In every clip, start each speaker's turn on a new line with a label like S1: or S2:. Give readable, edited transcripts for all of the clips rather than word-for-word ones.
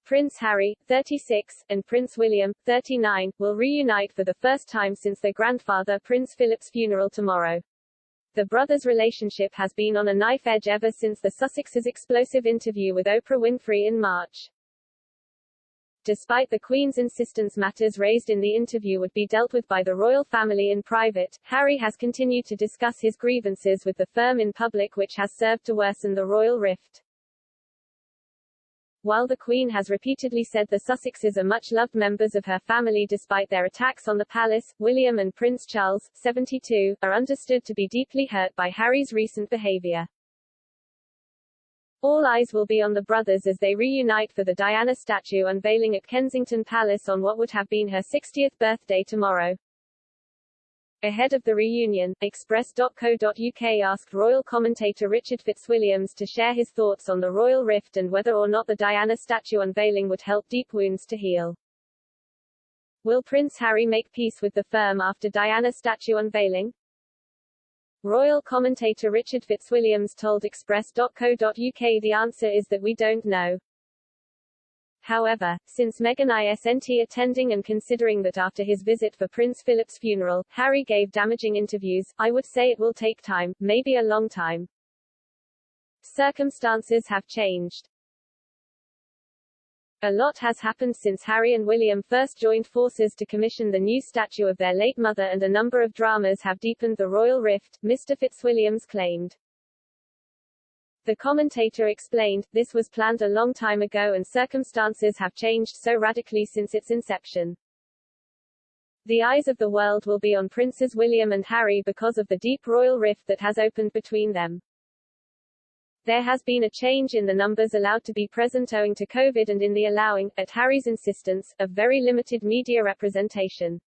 S1: Prince Harry, 36, and Prince William, 39, will reunite for the first time since their grandfather Prince Philip's funeral tomorrow. The brothers' relationship has been on a knife edge ever since the Sussexes' explosive interview with Oprah Winfrey in March. Despite the Queen's insistence matters raised in the interview would be dealt with by the royal family in private, Harry has continued to discuss his grievances with the firm in public, which has served to worsen the royal rift. While the Queen has repeatedly said the Sussexes are much-loved members of her family despite their attacks on the palace, William and Prince Charles, 72, are understood to be deeply hurt by Harry's recent behavior. All eyes will be on the brothers as they reunite for the Diana statue unveiling at Kensington Palace on what would have been her 60th birthday tomorrow. Ahead of the reunion, Express.co.uk asked royal commentator Richard Fitzwilliams to share his thoughts on the royal rift and whether or not the Diana statue unveiling would help deep wounds to heal. Will Prince Harry make peace with the firm after Diana statue unveiling? Royal commentator Richard Fitzwilliams told Express.co.uk the answer is that we don't know. However, since Meghan isn't attending and considering that after his visit for Prince Philip's funeral, Harry gave damaging interviews, I would say it will take time, maybe a long time. Circumstances have changed. A lot has happened since Harry and William first joined forces to commission the new statue of their late mother, and a number of dramas have deepened the royal rift, Mr. Fitzwilliams claimed. The commentator explained, this was planned a long time ago and circumstances have changed so radically since its inception. The eyes of the world will be on Princes William and Harry because of the deep royal rift that has opened between them. There has been a change in the numbers allowed to be present owing to COVID and in the allowing, at Harry's insistence, of very limited media representation.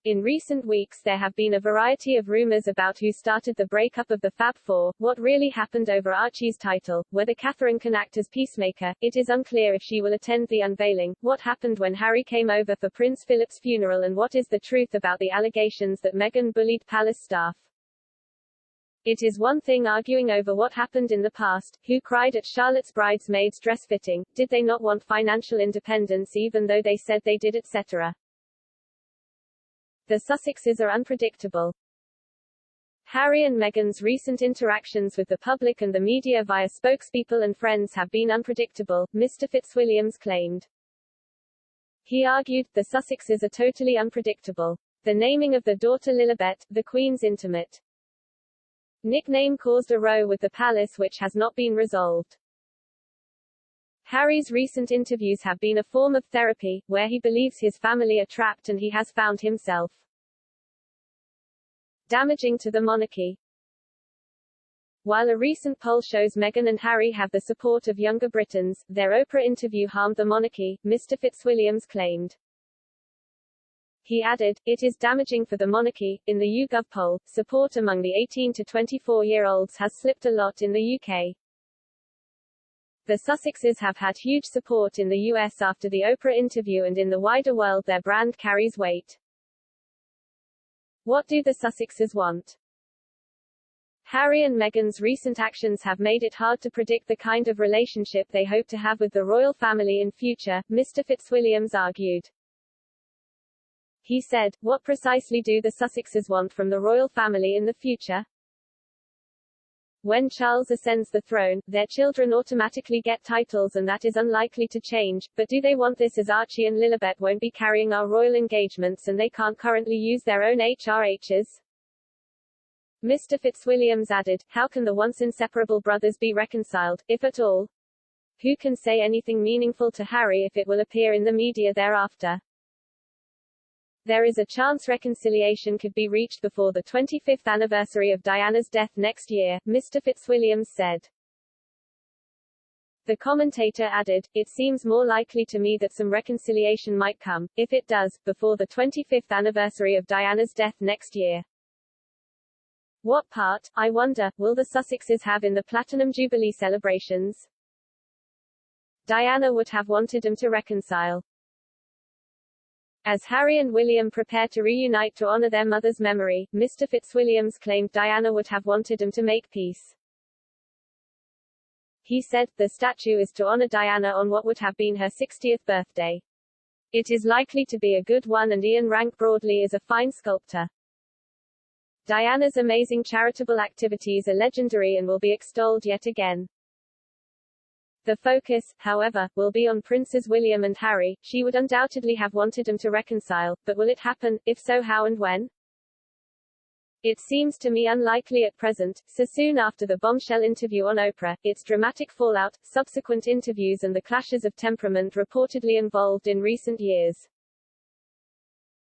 S1: In recent weeks there have been a variety of rumors about who started the breakup of the Fab Four, what really happened over Archie's title, whether Catherine can act as peacemaker, it is unclear if she will attend the unveiling, what happened when Harry came over for Prince Philip's funeral, and what is the truth about the allegations that Meghan bullied palace staff. It is one thing arguing over what happened in the past, who cried at Charlotte's bridesmaid's dress fitting, did they not want financial independence even though they said they did, etc. The Sussexes are unpredictable. Harry and Meghan's recent interactions with the public and the media via spokespeople and friends have been unpredictable, Mr. Fitzwilliams claimed. He argued, the Sussexes are totally unpredictable. The naming of the daughter Lilibet, the Queen's intimate nickname, caused a row with the palace which has not been resolved. Harry's recent interviews have been a form of therapy, where he believes his family are trapped and he has found himself damaging to the monarchy. While a recent poll shows Meghan and Harry have the support of younger Britons, their Oprah interview harmed the monarchy, Mr. Fitzwilliams claimed. He added, it is damaging for the monarchy. In the YouGov poll, support among the 18 to 24-year-olds has slipped a lot in the UK. The Sussexes have had huge support in the US after the Oprah interview, and in the wider world their brand carries weight. What do the Sussexes want? Harry and Meghan's recent actions have made it hard to predict the kind of relationship they hope to have with the royal family in future, Mr. Fitzwilliams argued. He said, what precisely do the Sussexes want from the royal family in the future? When Charles ascends the throne, their children automatically get titles and that is unlikely to change, but do they want this as Archie and Lilibet won't be carrying our royal engagements and they can't currently use their own HRHs? Mr. Fitzwilliams added, how can the once inseparable brothers be reconciled, if at all? Who can say anything meaningful to Harry if it will appear in the media thereafter? There is a chance reconciliation could be reached before the 25th anniversary of Diana's death next year, Mr. Fitzwilliams said. The commentator added, it seems more likely to me that some reconciliation might come, if it does, before the 25th anniversary of Diana's death next year. What part, I wonder, will the Sussexes have in the Platinum Jubilee celebrations? Diana would have wanted them to reconcile. As Harry and William prepare to reunite to honor their mother's memory, Mr. Fitzwilliams claimed Diana would have wanted them to make peace. He said, the statue is to honor Diana on what would have been her 60th birthday. It is likely to be a good one, and Ian Rank Broadley is a fine sculptor. Diana's amazing charitable activities are legendary and will be extolled yet again. The focus, however, will be on Princes William and Harry. She would undoubtedly have wanted them to reconcile, but will it happen? If so, how and when? It seems to me unlikely at present, so soon after the bombshell interview on Oprah, its dramatic fallout, subsequent interviews and the clashes of temperament reportedly involved in recent years.